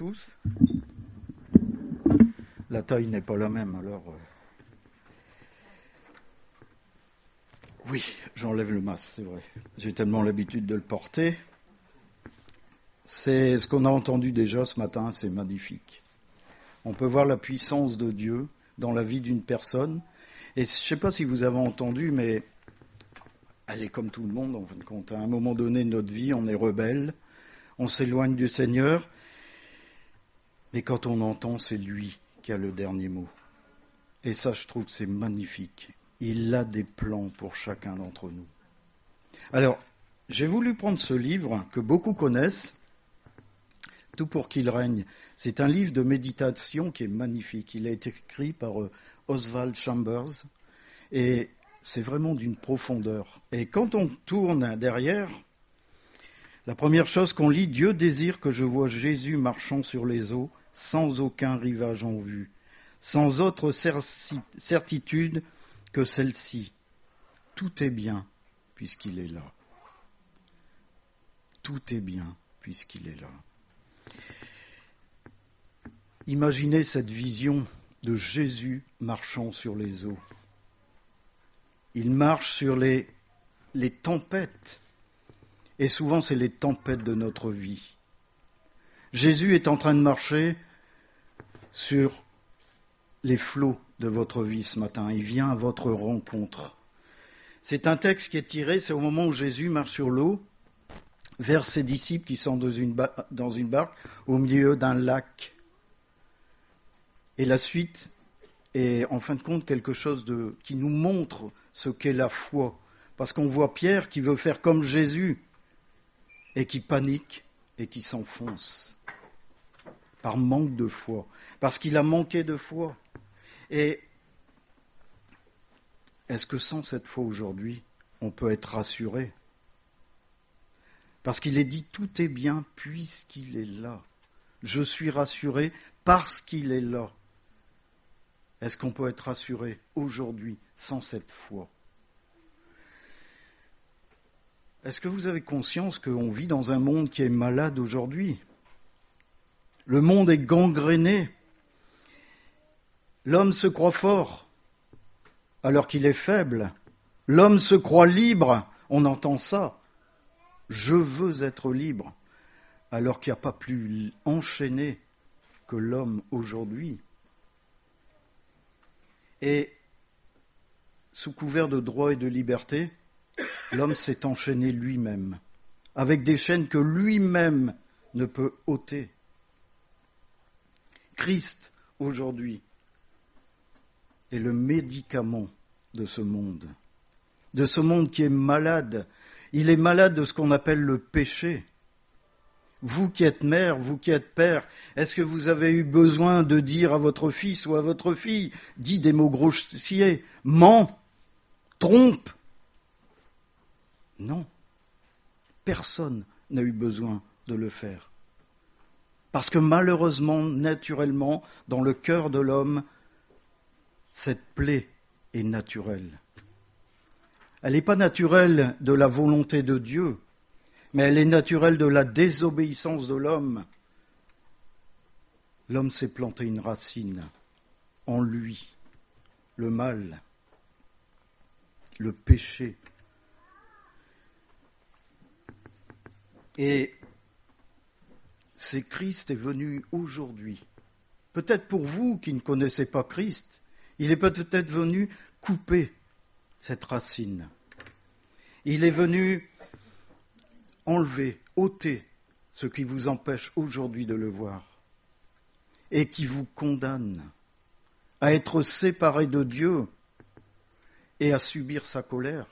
tous. La taille n'est pas la même, alors... Oui, j'enlève le masque, c'est vrai. J'ai tellement l'habitude de le porter. C'est ce qu'on a entendu déjà ce matin, c'est magnifique. On peut voir la puissance de Dieu dans la vie d'une personne. Et je ne sais pas si vous avez entendu, mais elle est comme tout le monde, en fin de compte. À un moment donné de notre vie, on est rebelle, on s'éloigne du Seigneur. Mais quand on entend, c'est lui qui a le dernier mot. Et ça, je trouve que c'est magnifique. Il a des plans pour chacun d'entre nous. Alors, j'ai voulu prendre ce livre que beaucoup connaissent, Tout pour qu'il règne. C'est un livre de méditation qui est magnifique. Il a été écrit par Oswald Chambers et c'est vraiment d'une profondeur. Et quand on tourne derrière, la première chose qu'on lit, Dieu désire que je voie Jésus marchant sur les eaux sans aucun rivage en vue, sans autre certitude que celle-ci. Tout est bien puisqu'il est là. Tout est bien puisqu'il est là. Imaginez cette vision de Jésus marchant sur les eaux. Il marche sur les tempêtes. Et souvent, c'est les tempêtes de notre vie. Jésus est en train de marcher sur les flots de votre vie ce matin. Il vient à votre rencontre. C'est un texte qui est tiré, c'est au moment où Jésus marche sur l'eau vers ses disciples qui sont dans une barque au milieu d'un lac. Et la suite est en fin de compte quelque chose qui nous montre ce qu'est la foi. Parce qu'on voit Pierre qui veut faire comme Jésus et qui panique et qui s'enfonce par manque de foi, parce qu'il a manqué de foi. Et est-ce que sans cette foi aujourd'hui, on peut être rassuré ? Parce qu'il est dit, tout est bien puisqu'il est là. Je suis rassuré parce qu'il est là. Est-ce qu'on peut être rassuré aujourd'hui sans cette foi ? Est-ce que vous avez conscience qu'on vit dans un monde qui est malade aujourd'hui ? Le monde est gangréné. L'homme se croit fort alors qu'il est faible. L'homme se croit libre. On entend ça. Je veux être libre alors qu'il n'y a pas plus enchaîné que l'homme aujourd'hui. Et sous couvert de droit et de liberté, l'homme s'est enchaîné lui-même, avec des chaînes que lui-même ne peut ôter. Christ, aujourd'hui, est le médicament de ce monde qui est malade. Il est malade de ce qu'on appelle le péché. Vous qui êtes mère, vous qui êtes père, est-ce que vous avez eu besoin de dire à votre fils ou à votre fille, dis des mots grossiers, ment, trompe ? Non, personne n'a eu besoin de le faire. Parce que malheureusement, naturellement, dans le cœur de l'homme, cette plaie est naturelle. Elle n'est pas naturelle de la volonté de Dieu, mais elle est naturelle de la désobéissance de l'homme. L'homme s'est planté une racine en lui, le mal, le péché. Et c'est Christ est venu aujourd'hui. Peut-être pour vous qui ne connaissez pas Christ, il est peut-être venu couper cette racine. Il est venu enlever, ôter ce qui vous empêche aujourd'hui de le voir et qui vous condamne à être séparé de Dieu et à subir sa colère.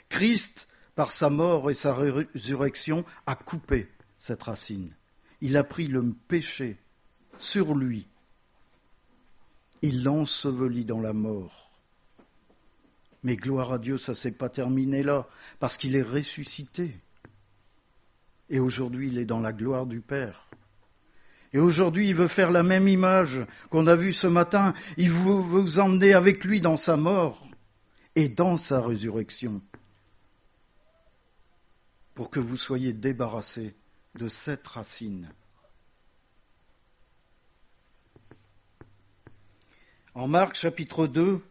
Christ, par sa mort et sa résurrection, a coupé cette racine. Il a pris le péché sur lui. Il l'ensevelit dans la mort. Mais gloire à Dieu, ça ne s'est pas terminé là, parce qu'il est ressuscité. Et aujourd'hui, il est dans la gloire du Père. Et aujourd'hui, il veut faire la même image qu'on a vue ce matin. Il veut vous emmener avec lui dans sa mort et dans sa résurrection, pour que vous soyez débarrassés de cette racine En Marc chapitre 2,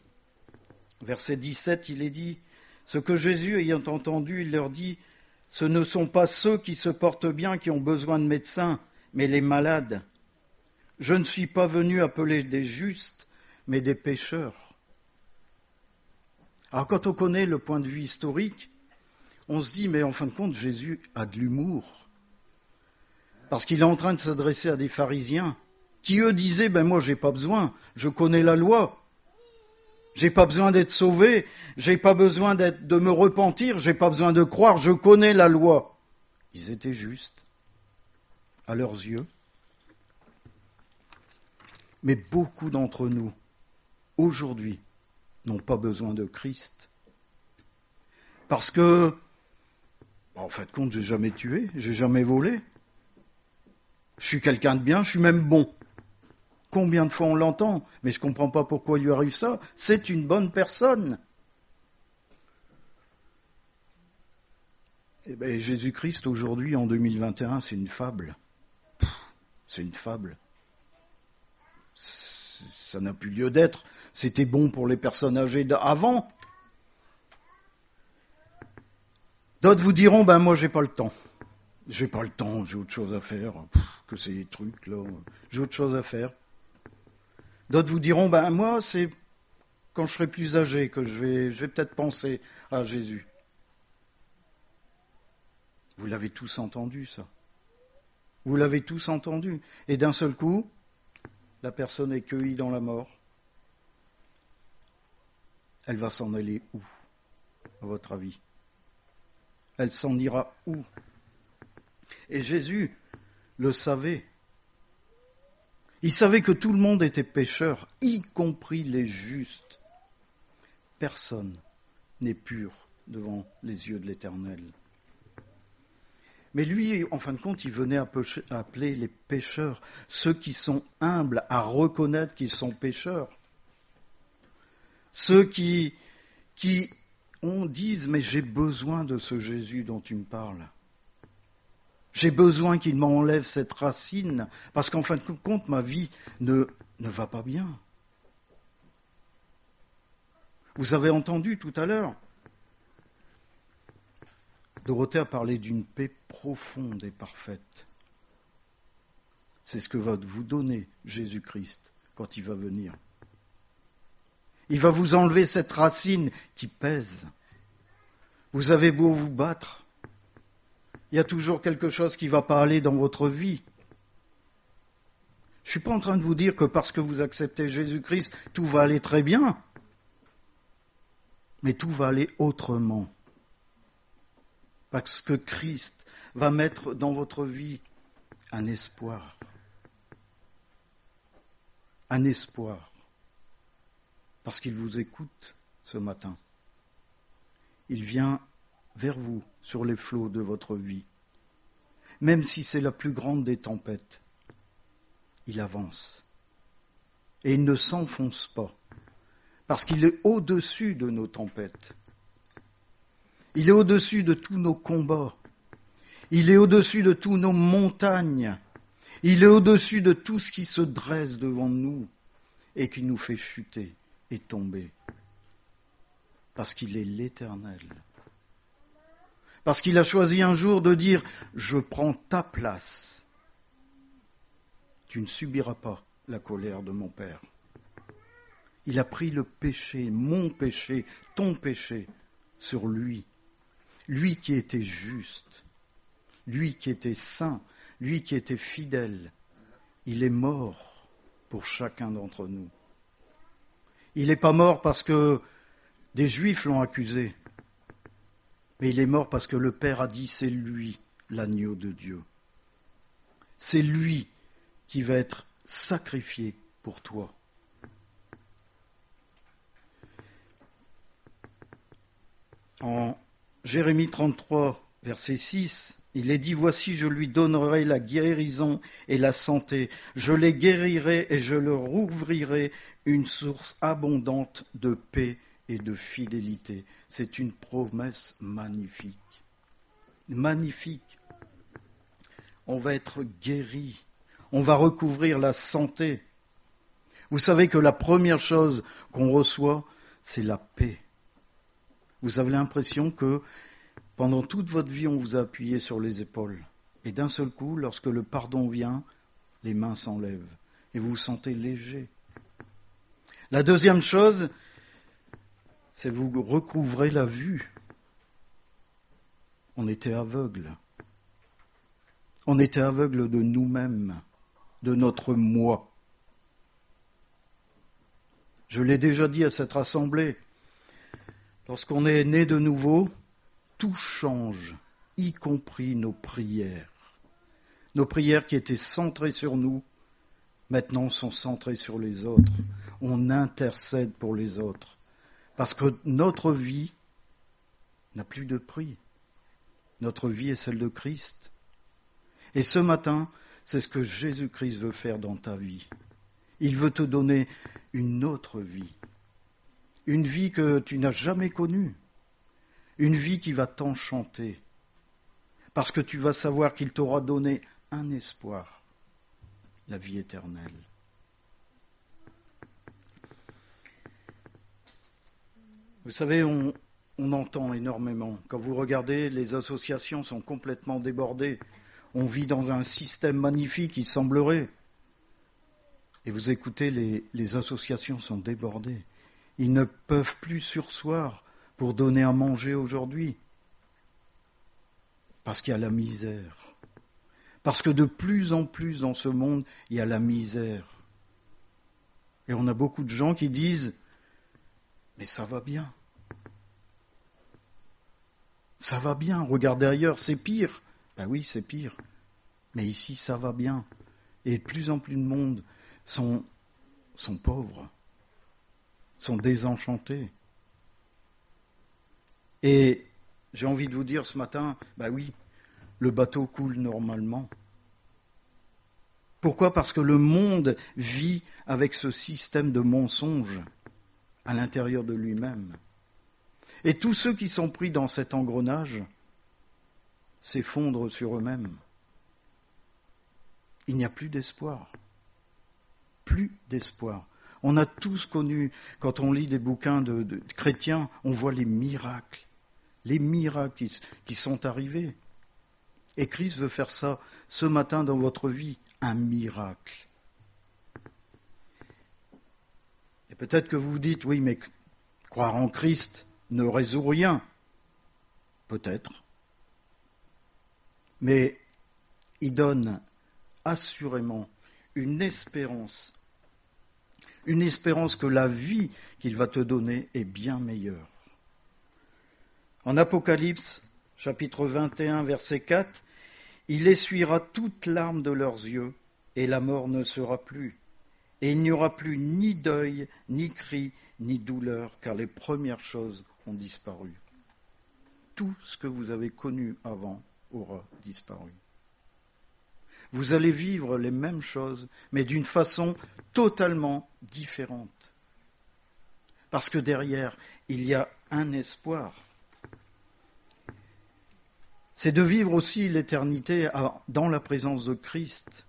verset 17, il est dit « Ce que Jésus ayant entendu, il leur dit « Ce ne sont pas ceux qui se portent bien qui ont besoin de médecins, mais les malades. Je ne suis pas venu appeler des justes, mais des pécheurs. » Alors quand on connaît le point de vue historique, on se dit, mais en fin de compte, Jésus a de l'humour. Parce qu'il est en train de s'adresser à des pharisiens qui, eux, disaient, moi, j'ai pas besoin, je connais la loi. J'ai pas besoin d'être sauvé, j'ai pas besoin de me repentir, j'ai pas besoin de croire, je connais la loi. Ils étaient justes, à leurs yeux. Mais beaucoup d'entre nous, aujourd'hui, n'ont pas besoin de Christ. Parce que, en fin de compte, j'ai jamais tué, j'ai jamais volé. Je suis quelqu'un de bien, je suis même bon. Combien de fois on l'entend, mais je ne comprends pas pourquoi il lui arrive ça. C'est une bonne personne. Eh bien, Jésus-Christ, aujourd'hui, en 2021, c'est une fable. C'est une fable. Ça n'a plus lieu d'être. C'était bon pour les personnes âgées d'avant. D'autres vous diront, moi, j'ai pas le temps. J'ai pas le temps, j'ai autre chose à faire. Que ces trucs, là. J'ai autre chose à faire. D'autres vous diront, moi, c'est quand je serai plus âgé que je vais peut-être penser à Jésus. Vous l'avez tous entendu, ça. Vous l'avez tous entendu. Et d'un seul coup, la personne est cueillie dans la mort. Elle va s'en aller où, à votre avis? Elle s'en ira où? Et Jésus le savait. Il savait que tout le monde était pécheur, y compris les justes. Personne n'est pur devant les yeux de l'Éternel. Mais lui, en fin de compte, il venait appeler les pécheurs, ceux qui sont humbles à reconnaître qu'ils sont pécheurs. Ceux qui disent, mais j'ai besoin de ce Jésus dont tu me parles. J'ai besoin qu'il m'enlève cette racine, parce qu'en fin de compte, ma vie ne va pas bien. Vous avez entendu tout à l'heure, Dorothée a parlé d'une paix profonde et parfaite. C'est ce que va vous donner Jésus-Christ quand il va venir. Il va vous enlever cette racine qui pèse. Vous avez beau vous battre, il y a toujours quelque chose qui ne va pas aller dans votre vie. Je ne suis pas en train de vous dire que parce que vous acceptez Jésus-Christ, tout va aller très bien. Mais tout va aller autrement. Parce que Christ va mettre dans votre vie un espoir. Un espoir. Parce qu'il vous écoute ce matin. Il vient vers vous sur les flots de votre vie. Même si c'est la plus grande des tempêtes, il avance. Et il ne s'enfonce pas, parce qu'il est au-dessus de nos tempêtes. Il est au-dessus de tous nos combats. Il est au-dessus de toutes nos montagnes. Il est au-dessus de tout ce qui se dresse devant nous et qui nous fait chuter et tomber. Parce qu'il est l'Éternel. Parce qu'il a choisi un jour de dire « Je prends ta place. Tu ne subiras pas la colère de mon Père. » Il a pris le péché, mon péché, ton péché, sur lui. Lui qui était juste, lui qui était saint, lui qui était fidèle. Il est mort pour chacun d'entre nous. Il n'est pas mort parce que des Juifs l'ont accusé. Mais il est mort parce que le Père a dit, c'est lui, l'agneau de Dieu. C'est lui qui va être sacrifié pour toi. En Jérémie 33, verset 6, il est dit, voici, je lui donnerai la guérison et la santé. Je les guérirai et je leur ouvrirai une source abondante de paix et de fidélité. C'est une promesse magnifique. Magnifique. On va être guéri. On va recouvrir la santé. Vous savez que la première chose qu'on reçoit, c'est la paix. Vous avez l'impression que pendant toute votre vie, on vous a appuyé sur les épaules. Et d'un seul coup, lorsque le pardon vient, les mains s'enlèvent et vous vous sentez léger. La deuxième chose, c'est vous recouvrez la vue. On était aveugles. On était aveugles de nous-mêmes, de notre moi. Je l'ai déjà dit à cette assemblée, lorsqu'on est né de nouveau, tout change, y compris nos prières. Nos prières qui étaient centrées sur nous, maintenant sont centrées sur les autres. On intercède pour les autres. Parce que notre vie n'a plus de prix. Notre vie est celle de Christ. Et ce matin, c'est ce que Jésus-Christ veut faire dans ta vie. Il veut te donner une autre vie. Une vie que tu n'as jamais connue. Une vie qui va t'enchanter. Parce que tu vas savoir qu'il t'aura donné un espoir, la vie éternelle. Vous savez, on entend énormément. Quand vous regardez, les associations sont complètement débordées. On vit dans un système magnifique, il semblerait. Et vous écoutez, les associations sont débordées. Ils ne peuvent plus surseoir pour donner à manger aujourd'hui. Parce qu'il y a la misère. Parce que de plus en plus dans ce monde, il y a la misère. Et on a beaucoup de gens qui disent « Mais ça va bien. Ça va bien, regardez ailleurs, c'est pire. » Ben oui, c'est pire. Mais ici, ça va bien. Et de plus en plus de monde sont pauvres, sont désenchantés. Et j'ai envie de vous dire ce matin, ben oui, le bateau coule normalement. Pourquoi ? Parce que le monde vit avec ce système de mensonges à l'intérieur de lui-même. Et tous ceux qui sont pris dans cet engrenage s'effondrent sur eux-mêmes. Il n'y a plus d'espoir. Plus d'espoir. On a tous connu, quand on lit des bouquins de chrétiens, on voit les miracles qui sont arrivés. Et Christ veut faire ça ce matin dans votre vie, un miracle. Et peut-être que vous vous dites, oui, mais croire en Christ ne résout rien. Peut-être. Mais il donne assurément une espérance que la vie qu'il va te donner est bien meilleure. En Apocalypse, chapitre 21, verset 4, « Il essuiera toute larme de leurs yeux, et la mort ne sera plus. Et il n'y aura plus ni deuil, ni cri, ni douleur, car les premières choses ont disparu. » Tout ce que vous avez connu avant aura disparu. Vous allez vivre les mêmes choses, mais d'une façon totalement différente. Parce que derrière, il y a un espoir. C'est de vivre aussi l'éternité dans la présence de Christ.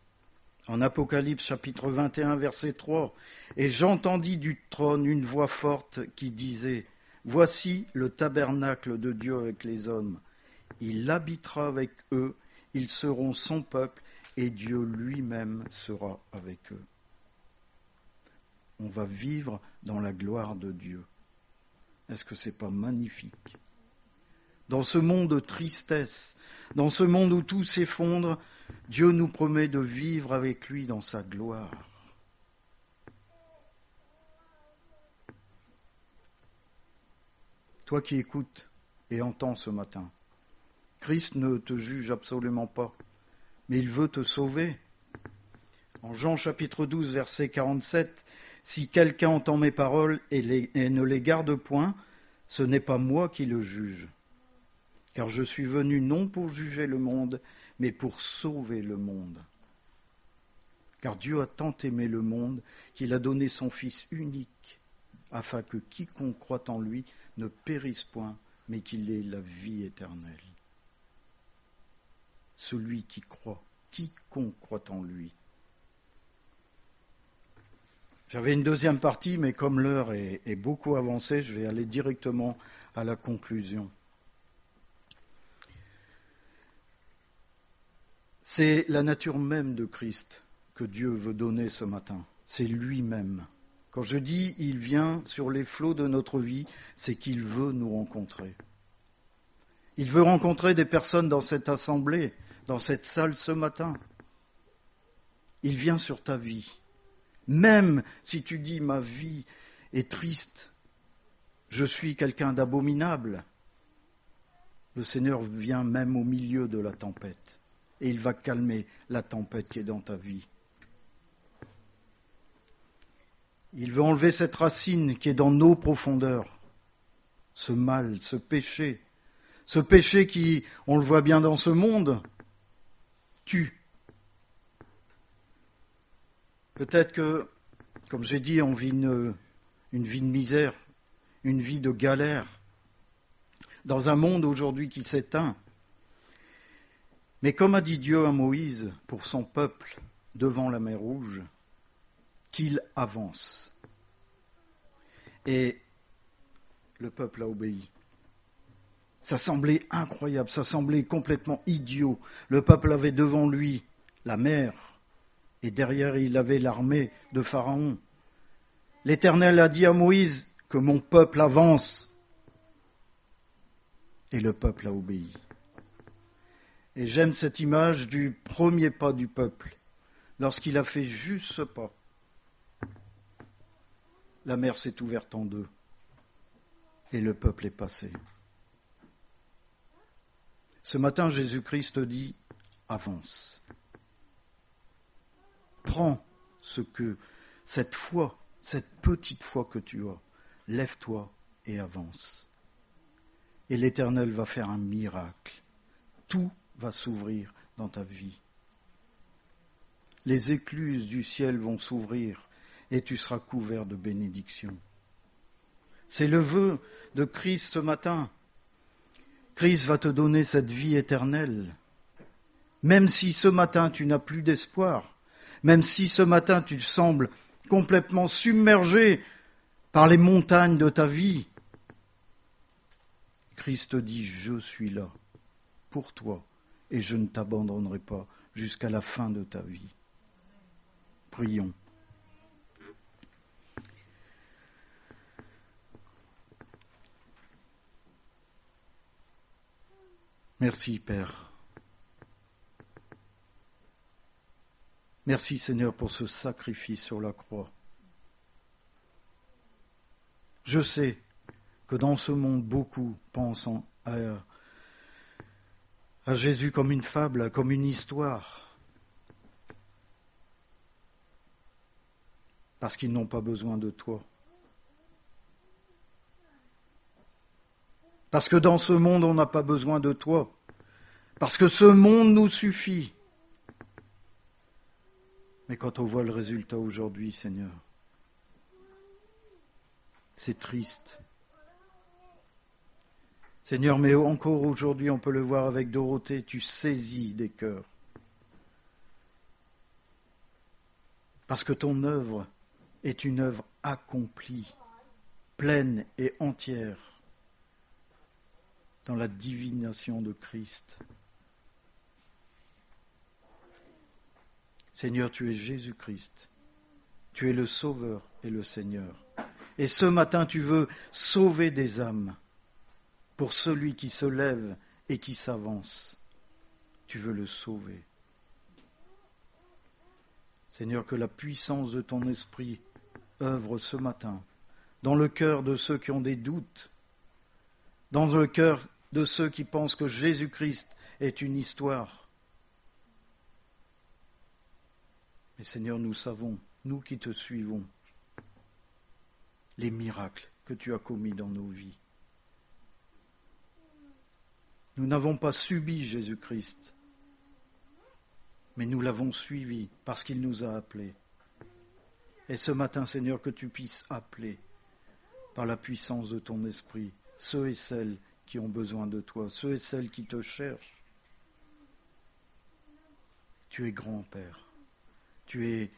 En Apocalypse chapitre 21, verset 3, « Et j'entendis du trône une voix forte qui disait, « Voici le tabernacle de Dieu avec les hommes. Il habitera avec eux, ils seront son peuple, et Dieu lui-même sera avec eux. » On va vivre dans la gloire de Dieu. Est-ce que c'est pas magnifique ? Dans ce monde de tristesse, dans ce monde où tout s'effondre, Dieu nous promet de vivre avec lui dans sa gloire. Toi qui écoutes et entends ce matin, Christ ne te juge absolument pas, mais il veut te sauver. En Jean chapitre 12, verset 47, « Si quelqu'un entend mes paroles et ne les garde point, ce n'est pas moi qui le juge. Car je suis venu non pour juger le monde, mais pour sauver le monde. Car Dieu a tant aimé le monde qu'il a donné son Fils unique, afin que quiconque croit en lui ne périsse point, mais qu'il ait la vie éternelle. » Celui qui croit, quiconque croit en lui. J'avais une deuxième partie, mais comme l'heure est beaucoup avancée, je vais aller directement à la conclusion. C'est la nature même de Christ que Dieu veut donner ce matin. C'est lui-même. Quand je dis « il vient sur les flots de notre vie », c'est qu'il veut nous rencontrer. Il veut rencontrer des personnes dans cette assemblée, dans cette salle ce matin. Il vient sur ta vie. Même si tu dis « ma vie est triste, je suis quelqu'un d'abominable », le Seigneur vient même au milieu de la tempête et il va calmer la tempête qui est dans ta vie. Il veut enlever cette racine qui est dans nos profondeurs, ce mal, ce péché qui, on le voit bien dans ce monde, tue. Peut-être que, comme j'ai dit, on vit une vie de misère, une vie de galère, dans un monde aujourd'hui qui s'éteint. Mais comme a dit Dieu à Moïse pour son peuple devant la mer Rouge, qu'il avance. Et le peuple a obéi. Ça semblait incroyable, ça semblait complètement idiot. Le peuple avait devant lui la mer, et derrière il avait l'armée de Pharaon. L'Éternel a dit à Moïse que mon peuple avance. Et le peuple a obéi. Et j'aime cette image du premier pas du peuple. Lorsqu'il a fait juste ce pas, la mer s'est ouverte en deux et le peuple est passé. Ce matin, Jésus-Christ dit « avance ». Prends cette foi, cette petite foi que tu as, lève-toi et avance. Et l'Éternel va faire un miracle. Tout va s'ouvrir dans ta vie. Les écluses du ciel vont s'ouvrir et tu seras couvert de bénédictions. C'est le vœu de Christ ce matin. Christ va te donner cette vie éternelle. Même si ce matin tu n'as plus d'espoir, même si ce matin tu sembles complètement submergé par les montagnes de ta vie, Christ dit « Je suis là pour toi et je ne t'abandonnerai pas jusqu'à la fin de ta vie ». Prions. Merci Père. Merci Seigneur pour ce sacrifice sur la croix. Je sais que dans ce monde, beaucoup pensent à Jésus comme une fable, comme une histoire, parce qu'ils n'ont pas besoin de toi. Parce que dans ce monde, on n'a pas besoin de toi. Parce que ce monde nous suffit. Mais quand on voit le résultat aujourd'hui, Seigneur, c'est triste. Seigneur, mais encore aujourd'hui, on peut le voir avec Dorothée, tu saisis des cœurs. Parce que ton œuvre est une œuvre accomplie, pleine et entière dans la divination de Christ. Seigneur, tu es Jésus-Christ. Tu es le Sauveur et le Seigneur. Et ce matin, tu veux sauver des âmes pour celui qui se lève et qui s'avance. Tu veux le sauver. Seigneur, que la puissance de ton esprit œuvre ce matin dans le cœur de ceux qui ont des doutes, dans le cœur de ceux qui pensent que Jésus-Christ est une histoire. Mais Seigneur, nous savons, nous qui te suivons, les miracles que tu as commis dans nos vies. Nous n'avons pas subi Jésus-Christ, mais nous l'avons suivi parce qu'il nous a appelés. Et ce matin, Seigneur, que tu puisses appeler par la puissance de ton esprit ceux et celles qui ont besoin de toi, ceux et celles qui te cherchent. Tu es grand, Père. Tu es